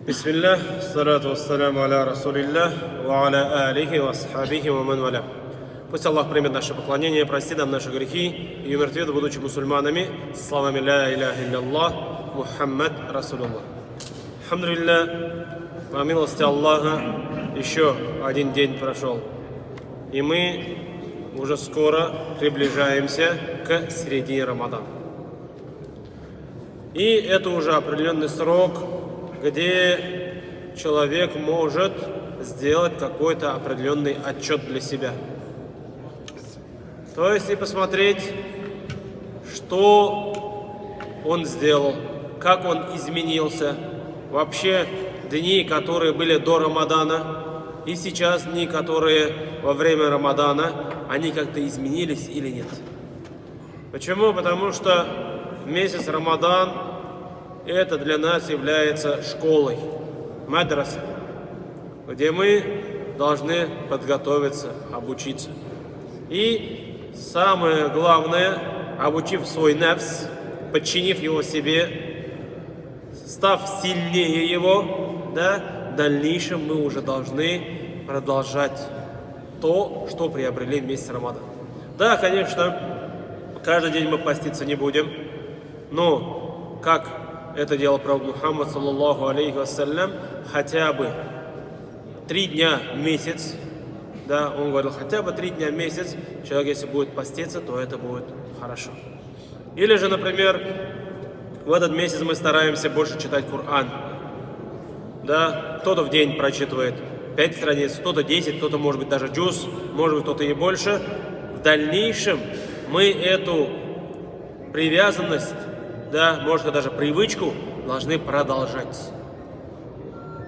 Бисмиллах, салату вассаляму аля расулиллах, ва аля алихи ва асхабихи ва ман валя. Пусть Аллах примет наше поклонение, простит нам наши грехи и умертвит, будучи мусульманами, с словами ля иляха илляллах, Мухаммад Расулуллах. Алхамдулиллах, по милости Аллаха, еще один день прошел. И мы уже скоро приближаемся к середине Рамадана. И это уже определенный срок, где человек может сделать какой-то определенный отчет для себя. То есть и посмотреть, что он сделал, как он изменился. Вообще дни, которые были до Рамадана, и сейчас дни, которые во время Рамадана, они как-то изменились или нет. Почему? Потому что месяц Рамадан это для нас является школой, мадраса, где мы должны подготовиться, обучиться. И самое главное, обучив свой нафс, подчинив его себе, став сильнее его, в дальнейшем мы уже должны продолжать то, что приобрели в месяц Рамадан. Да, конечно, каждый день мы поститься не будем, но как это делал пророк Мухаммад, саллаллаху алейхи вассалям, хотя бы 3 дня в месяц, он говорил, хотя бы 3 дня в месяц, человек, если будет поститься, то это будет хорошо. Или же, например, в этот месяц мы стараемся больше читать Коран. Кто-то в день прочитывает 5 страниц, кто-то 10, кто-то, может быть, даже джуз, может быть, кто-то и больше. В дальнейшем мы эту привязанность, может, даже привычку должны продолжать.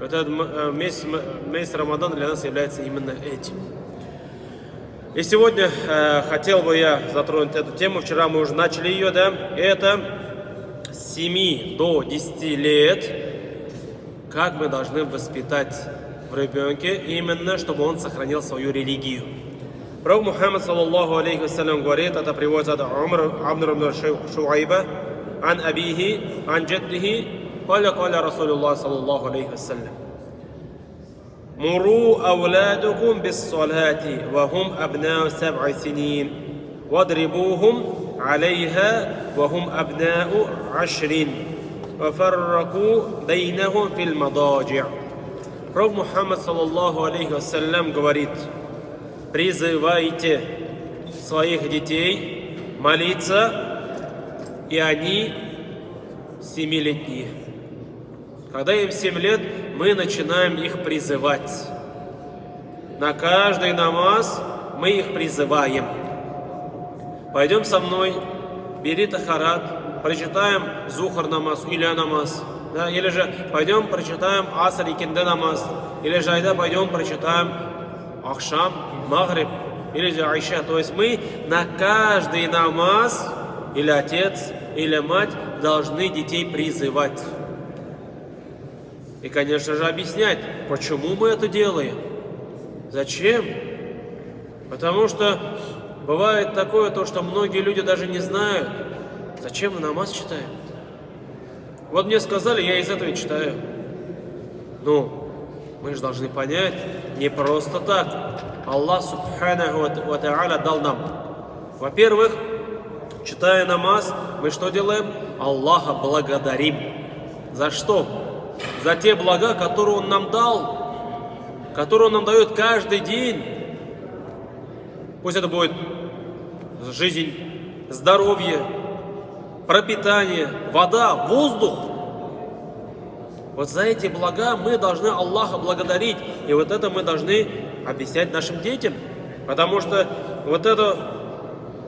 Вот этот месяц Рамадан для нас является именно этим. И сегодня хотел бы я затронуть эту тему. Вчера мы уже начали ее, это с 7 до 10 лет, как мы должны воспитать в ребенке, именно чтобы он сохранил свою религию. Пророк Мухаммад, саллаллаху алейхи вассалям, говорит, это приводится от Умар ибн Шуайба, عن أبيه عن جده قال رسول الله صلى الله عليه وسلم مروا أولادكم بالصلاة وهم أبناء 7 سنين واضربوهم عليها وهم أبناء 10 وفرقوا بينهم في المضاجع. Пророк Мухаммад, саллаллаху алейхи вассалям, говорит: призывайте своих детей молиться, и они 7-летние. Когда им 7 лет, мы начинаем их призывать. На каждый намаз мы их призываем. Пойдем со мной, бери тахарат, прочитаем зухар намаз, иля намаз. Или же пойдем прочитаем аср и кинде намаз. Или же пойдем прочитаем ахшам, магриб, или же айша. То есть мы на каждый намаз, или отец, или мать должны детей призывать. И, конечно же, объяснять, почему мы это делаем. Зачем? Потому что бывает такое, что многие люди даже не знают, зачем мы намаз читаем. Вот мне сказали, я из этого читаю. Мы же должны понять, не просто так. Аллах субханаху ва та'аля дал нам. Во-первых, читая намаз, мы что делаем? Аллаха благодарим. За что? За те блага, которые Он нам дал, которые Он нам дает каждый день. Пусть это будет жизнь, здоровье, пропитание, вода, воздух. Вот за эти блага мы должны Аллаха благодарить. И вот это мы должны объяснять нашим детям. Потому что вот эту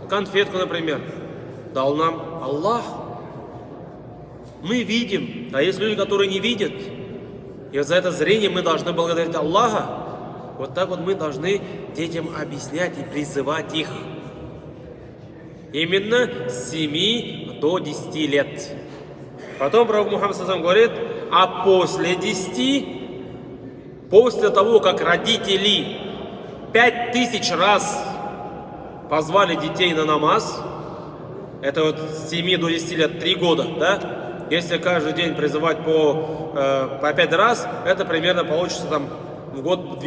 конфетку, например, дал нам Аллах. Мы видим, а есть люди, которые не видят. И вот за это зрение мы должны благодарить Аллаха. Вот так вот мы должны детям объяснять и призывать их. Именно с 7 до 10 лет. Потом пророк Мухаммад говорит, а после 10, после того, как родители 5000 раз позвали детей на намаз, это вот с 7 до 10 лет, 3 года, Если каждый день призывать по 5 раз, это примерно получится там в год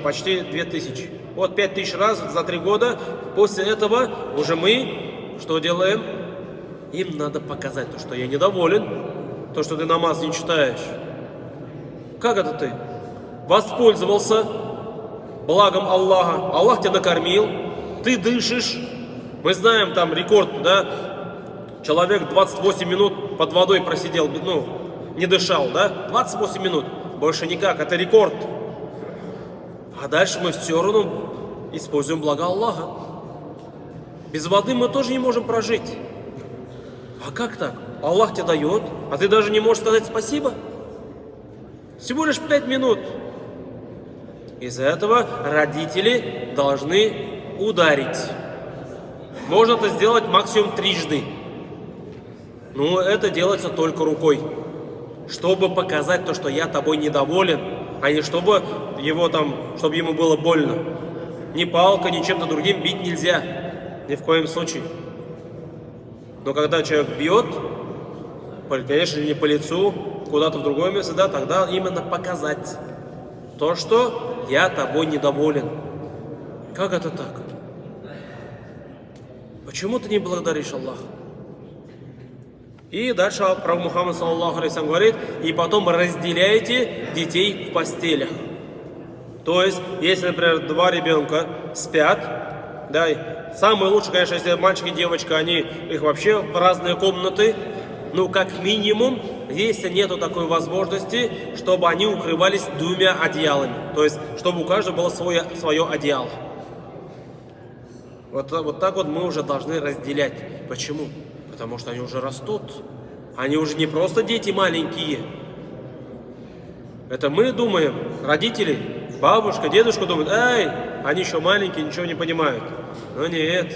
почти 2000. Вот 5000 раз за 3 года. После этого уже мы что делаем? Им надо показать то, что я недоволен, то, что ты намаз не читаешь. Как это ты? Воспользовался благом Аллаха. Аллах тебя накормил, ты дышишь. Мы знаем там рекорд, да? Человек 28 минут под водой просидел, не дышал, да? 28 минут. Больше никак, это рекорд. А дальше мы все равно используем благо Аллаха. Без воды мы тоже не можем прожить. А как так? Аллах тебе дает, а ты даже не можешь сказать спасибо? Всего лишь 5 минут. Из-за этого родители должны ударить. Можно это сделать максимум 3 раза. Но это делается только рукой. Чтобы показать то, что я тобой недоволен, а не чтобы чтобы ему было больно. Ни палкой, ни чем-то другим бить нельзя. Ни в коем случае. Но когда человек бьет, конечно, не по лицу, куда-то в другое место, да, тогда именно показать то, что я тобой недоволен. Как это так? Почему ты не благодаришь Аллаха? И дальше пророк Мухаммад саллаллаху алейхи говорит, и потом разделяйте детей в постелях. То есть, если, например, 2 ребенка спят, да, самое лучшее, конечно, если мальчик и девочка, их вообще в разные комнаты, как минимум, если нету такой возможности, чтобы они укрывались 2 одеялами. То есть, чтобы у каждого было свое одеяло. Вот так вот мы уже должны разделять. Почему? Потому что они уже растут. Они уже не просто дети маленькие. Это мы думаем, родители, бабушка, дедушка думают, они еще маленькие, ничего не понимают. Но нет,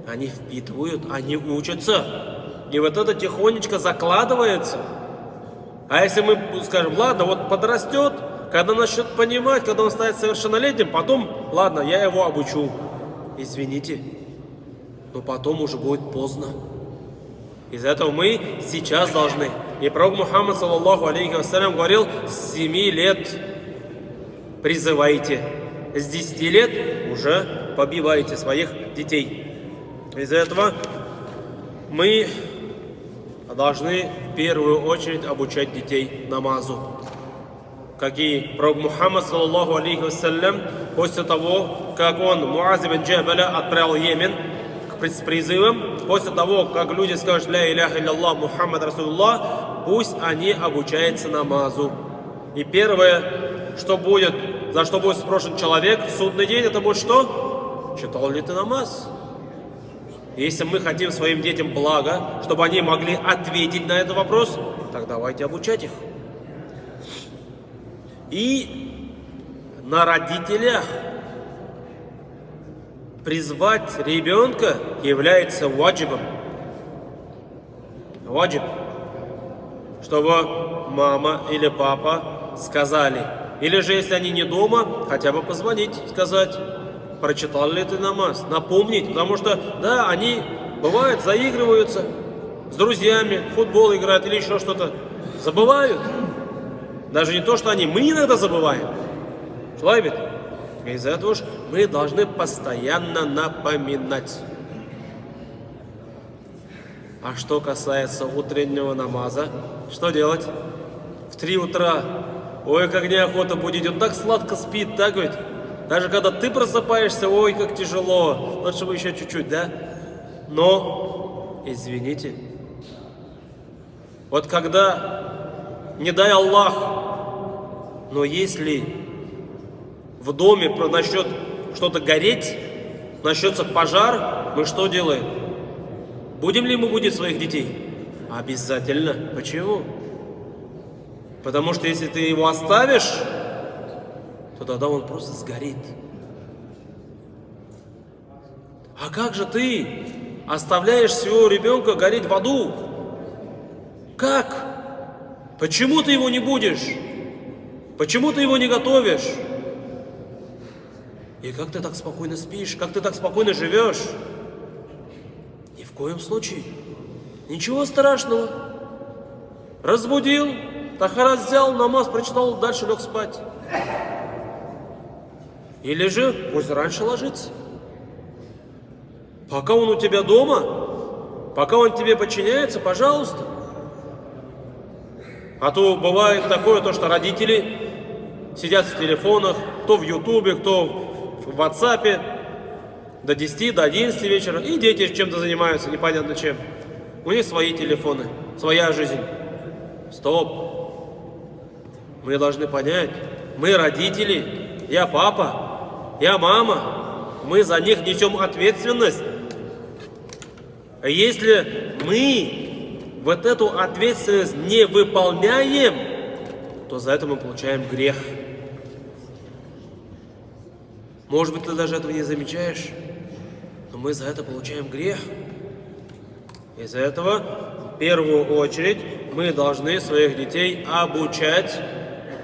они впитывают, они учатся. И вот это тихонечко закладывается. А если мы скажем, ладно, вот подрастет, когда начнет понимать, когда он станет совершеннолетним, потом, ладно, я его обучу. Извините, но потом уже будет поздно. Из-за этого мы сейчас должны. И пророк Мухаммад саллаллаху алейхи вассалям говорил, с 7 лет призывайте, с 10 лет уже побивайте своих детей. Из-за этого мы должны в первую очередь обучать детей намазу. Как и пророк Мухаммад саллаллаху алейхи вассалям, после того, как он Муаз ибн Джабаля отправил в Йемен с призывом, после того, как люди скажут «Ля иляха илля Мухаммад Расулуллах», пусть они обучаются намазу. И первое, за что будет спрошен человек в судный день, это будет что? Читал ли ты намаз? Если мы хотим своим детям блага, чтобы они могли ответить на этот вопрос, так давайте обучать их. И на родителях призвать ребенка является ваджибом. Ваджиб. Чтобы мама или папа сказали. Или же, если они не дома, хотя бы позвонить, сказать, прочитал ли ты намаз, напомнить. Потому что, да, они, бывает, заигрываются с друзьями, в футбол играют или еще что-то. Забывают. Даже не то, что мы иногда забываем. Шлайбит. Из-за этого же мы должны постоянно напоминать. А что касается утреннего намаза, что делать? В 3 утра. Ой, как неохота будить. Он так сладко спит, так ведь? Даже когда ты просыпаешься, ой, как тяжело. Лучше бы еще чуть-чуть, да? Но, извините, вот когда, не дай Аллах, но если в доме начнет что-то гореть, начнется пожар, мы что делаем? Будем ли мы будить своих детей? Обязательно. Почему? Потому что если ты его оставишь, то тогда он просто сгорит. А как же ты оставляешь своего ребенка гореть в аду? Как? Почему ты его не будешь? Почему ты его не готовишь? И как ты так спокойно спишь? Как ты так спокойно живешь? Ни в коем случае. Ничего страшного. Разбудил, тахарат взял, намаз прочитал, дальше лег спать. Или же пусть раньше ложится. Пока он у тебя дома, пока он тебе подчиняется, пожалуйста. А то бывает такое, то, что родители сидят в телефонах, кто в Ютубе, кто в WhatsApp, до 10, до 11 вечера, и дети чем-то занимаются, непонятно чем. У них свои телефоны, своя жизнь. Стоп. Мы должны понять, мы родители, я папа, я мама, мы за них несем ответственность. А если мы вот эту ответственность не выполняем, то за это мы получаем грех. Может быть, ты даже этого не замечаешь, но мы за это получаем грех. Из-за этого, в первую очередь, мы должны своих детей обучать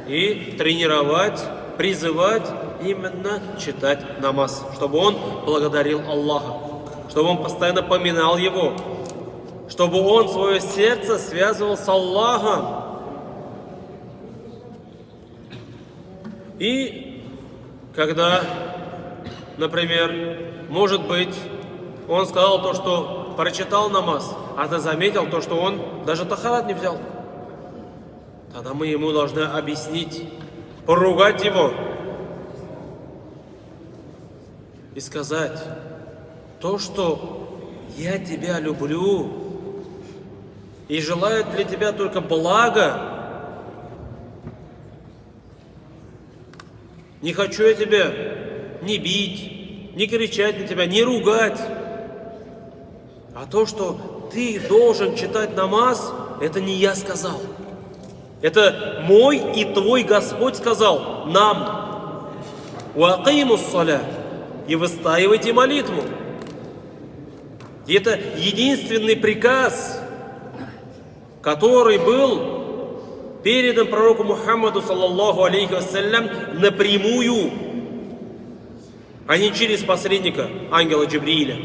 и тренировать, призывать именно читать намаз, чтобы он благодарил Аллаха, чтобы он постоянно поминал Его, чтобы он свое сердце связывал с Аллахом. И когда, например, может быть, он сказал то, что прочитал намаз, а ты заметил то, что он даже тахарат не взял, тогда мы ему должны объяснить, поругать его и сказать то, что я тебя люблю и желаю для тебя только блага. Не хочу я тебя не бить, не кричать на тебя, не ругать. А то, что ты должен читать намаз, это не я сказал. Это мой и твой Господь сказал нам. «Уакимус саля» и выстаивайте молитву. И это единственный приказ, который был передан пророку Мухаммаду, саллаллаху алейхи вассалям, напрямую, а не через посредника, ангела Джибрииля.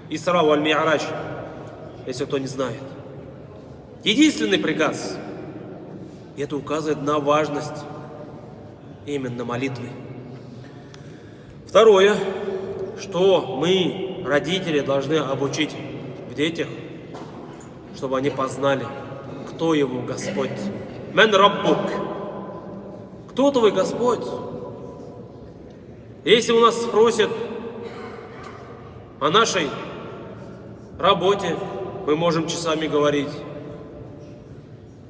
Исра валь-Ми'раджь, если кто не знает. Единственный приказ. И это указывает на важность именно молитвы. Второе, что мы, родители, должны обучить в детях, чтобы они познали, кто его Господь. Мен раббук. Кто твой Господь? Если у нас спросят о нашей работе, мы можем часами говорить.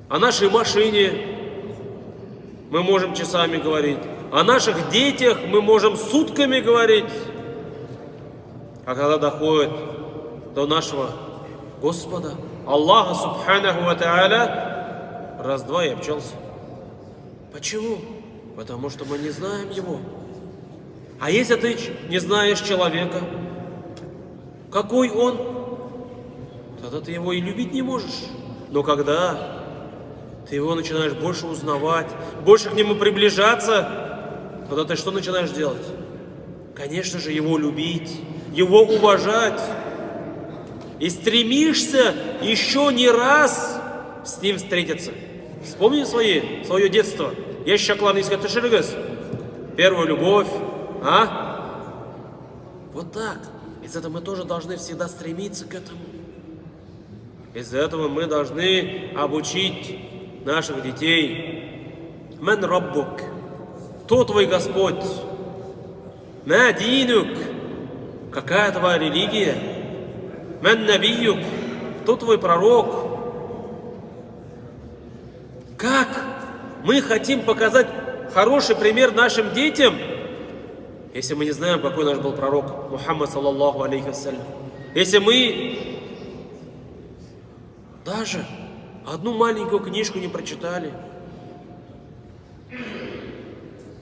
О нашей машине мы можем часами говорить. О наших детях мы можем сутками говорить. А когда доходит до нашего Господа, Аллаха Субханаху ва Тааля, раз-два и обчелся. Почему? Потому что мы не знаем Его. А если ты не знаешь человека, какой он, тогда ты его и любить не можешь. Но когда ты его начинаешь больше узнавать, больше к нему приближаться, тогда ты что начинаешь делать? Конечно же, его любить, его уважать. И стремишься еще не раз с ним встретиться. Вспомни свое детство. Есть шаклан из Каташиргас. Первая любовь. Вот так. Из этого мы тоже должны всегда стремиться к этому. Из этого мы должны обучить наших детей. Мен раббук. Кто твой Господь? Ма динук. Какая твоя религия? Мен набиюк. Кто твой пророк? Как мы хотим показать хороший пример нашим детям, если мы не знаем, какой наш был пророк Мухаммад, саллаллаху алейхи вассалям? Если мы даже одну маленькую книжку не прочитали,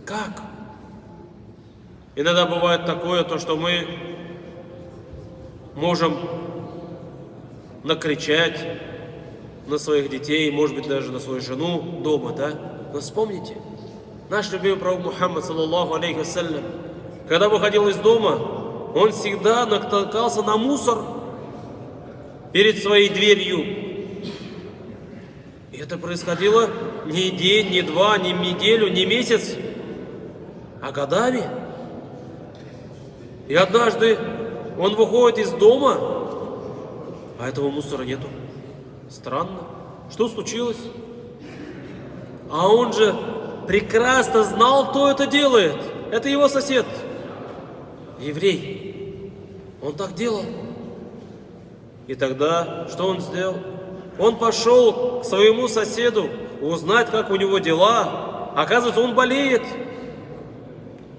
как? Иногда бывает такое, то, что мы можем накричать на своих детей, может быть, даже на свою жену дома, да? Но вспомните, наш любимый пророк Мухаммад, саллаллаху алейхи вассалям, когда выходил из дома, он всегда натыкался на мусор перед своей дверью. И это происходило не день, не два, не неделю, не месяц, а годами. И однажды он выходит из дома, а этого мусора нету. Странно. Что случилось? А он же прекрасно знал, кто это делает. Это его сосед, еврей. Он так делал. И тогда что он сделал? Он пошел к своему соседу узнать, как у него дела. Оказывается, он болеет.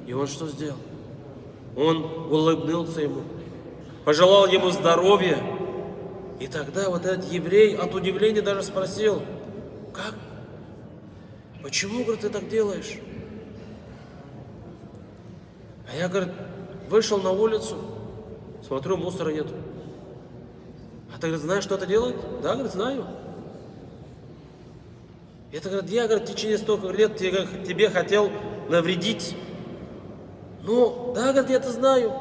И он что сделал? Он улыбнулся ему, пожелал ему здоровья. И тогда вот этот еврей от удивления даже спросил: как? Почему, говорит, ты так делаешь? А я, говорит, вышел на улицу, смотрю, мусора нет. А ты, говорит, знаешь, что это делает? Да, говорит, знаю. Это, говорит, я, говорит, в течение столько лет тебе хотел навредить. Ну, да, говорит, я это знаю.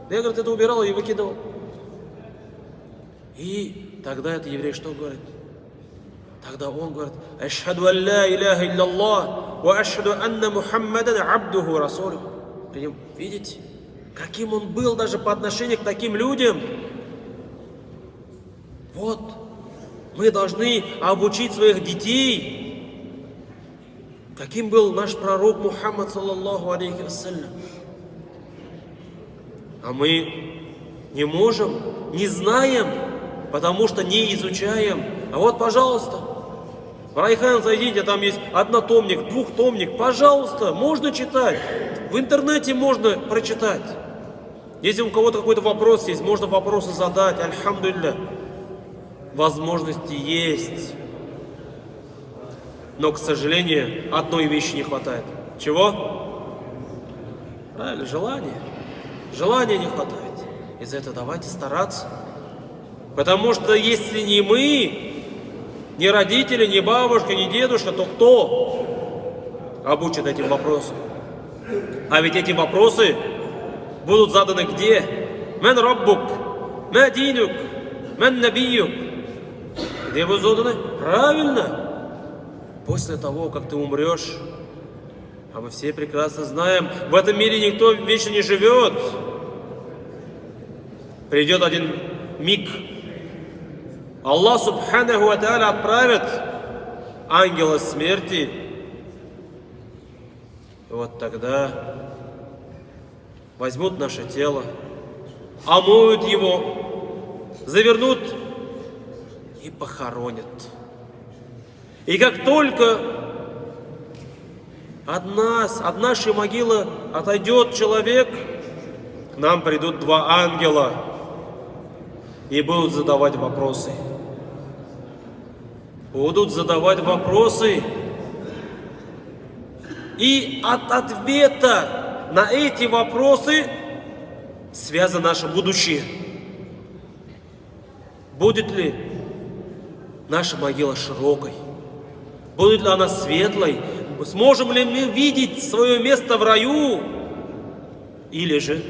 Я, говорит, это убирал и выкидывал. И тогда этот еврей что говорит? Тогда он говорит: «Ашхаду ан ла иляха илляллах, ва ашхаду анна Мухаммадан абдуху расулюх». Видите, каким он был даже по отношению к таким людям? Вот, мы должны обучить своих детей, каким был наш пророк Мухаммад, саллаллаху алейхи вассалям. А мы не можем, не знаем, потому что не изучаем. А вот, пожалуйста, в Райхан зайдите, там есть однотомник, двухтомник, пожалуйста, можно читать. В интернете можно прочитать. Если у кого-то какой-то вопрос есть, можно вопросы задать, альхамдулилля. Возможности есть. Но, к сожалению, одной вещи не хватает. Чего? Правильно, желания. Желания не хватает. Из-за этого давайте стараться. Потому что если не мы, ни родители, ни бабушка, ни дедушка, то кто обучит этим вопросам? А ведь эти вопросы будут заданы где? Мен раббук, ма динук, мен набиюк. Где будут заданы? Правильно. После того, как ты умрешь. А мы все прекрасно знаем, в этом мире никто вечно не живет. Придет один миг. Аллах субханаху ва тааля отправит ангела смерти. И вот тогда возьмут наше тело, омоют его, завернут и похоронят. И как только от нашей могилы отойдет человек, к нам придут два ангела и будут задавать вопросы. Будут задавать вопросы. И от ответа на эти вопросы связано наше будущее. Будет ли наша могила широкой? Будет ли она светлой? Сможем ли мы видеть свое место в раю? Или же,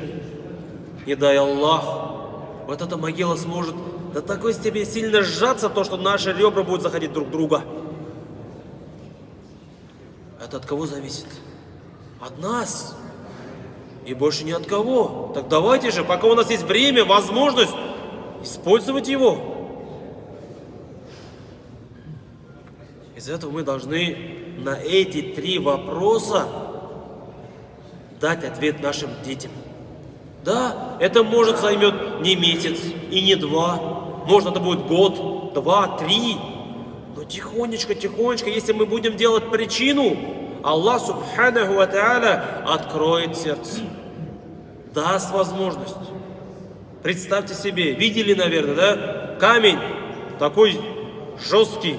не дай Аллах, вот эта могила сможет до такой степени сильно сжаться, то, что наши ребра будут заходить друг в друга. Это от кого зависит? От нас. И больше ни от кого. Так давайте же, пока у нас есть время, возможность, использовать его. Из этого мы должны на эти 3 вопроса дать ответ нашим детям. Да, это может займет не месяц и не 2. Может, это будет год, 2, 3. Но тихонечко, если мы будем делать причину, Аллах субханаху ва тааля откроет сердце. Даст возможность. Представьте себе, видели, наверное, да? Камень такой жесткий.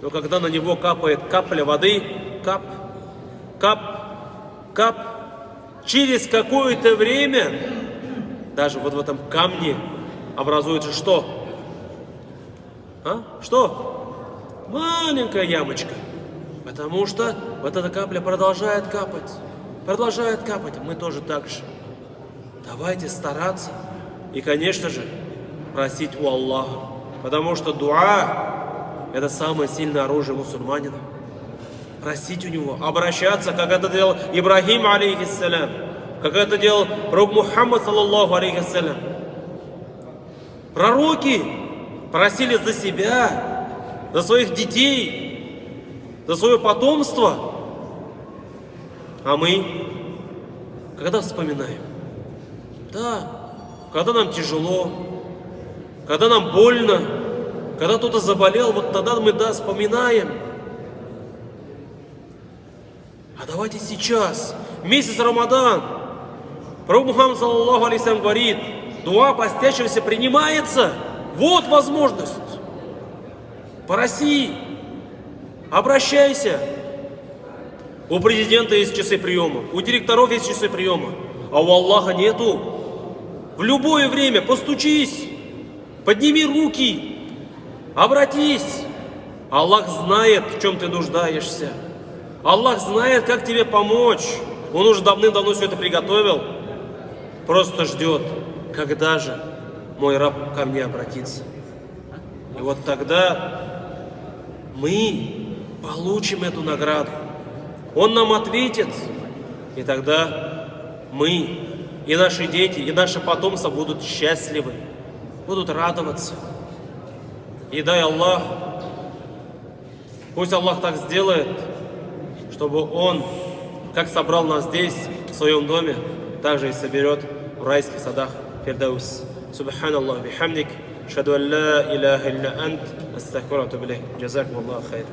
Но когда на него капает капля воды, кап, кап, кап, через какое-то время даже вот в этом камне образуется что? Что? Маленькая ямочка. Потому что вот эта капля продолжает капать. Продолжает капать. Мы тоже так же. Давайте стараться. И, конечно же, просить у Аллаха. Потому что дуа Это самое сильное оружие мусульманина. Просить у него, обращаться, как это делал Ибрахим, алейхиссалям, как это делал пророк Мухаммад, саллаллаху алейхиссалям. Пророки просили за себя, за своих детей, за свое потомство. А мы, когда вспоминаем? Да, когда нам тяжело, когда нам больно, когда кто-то заболел, вот тогда мы, да, вспоминаем. А давайте сейчас, месяц Рамадан, пророк Мухаммад, саллаллаху алейхи, говорит, дуа постящегося принимается. Вот возможность. Проси, обращайся. У президента есть часы приема, у директоров есть часы приема, а у Аллаха нету. В любое время постучись, подними руки, обратись. Аллах знает, в чем ты нуждаешься. Аллах знает, как тебе помочь. Он уже давным-давно все это приготовил. Просто ждет, когда же мой раб ко мне обратится. И вот тогда мы получим эту награду. Он нам ответит. И тогда мы, и наши дети, и наши потомства будут счастливы, будут радоваться. И дай Аллах, пусть Аллах так сделает, чтобы Он, как собрал нас здесь, в своем доме, также и соберет в райских садах Фирдаус. Субханаллах бихамдик, шаду ан ла илляха илля ант, астагфирука ва атубу илейк. Джазакумуллаху хайр.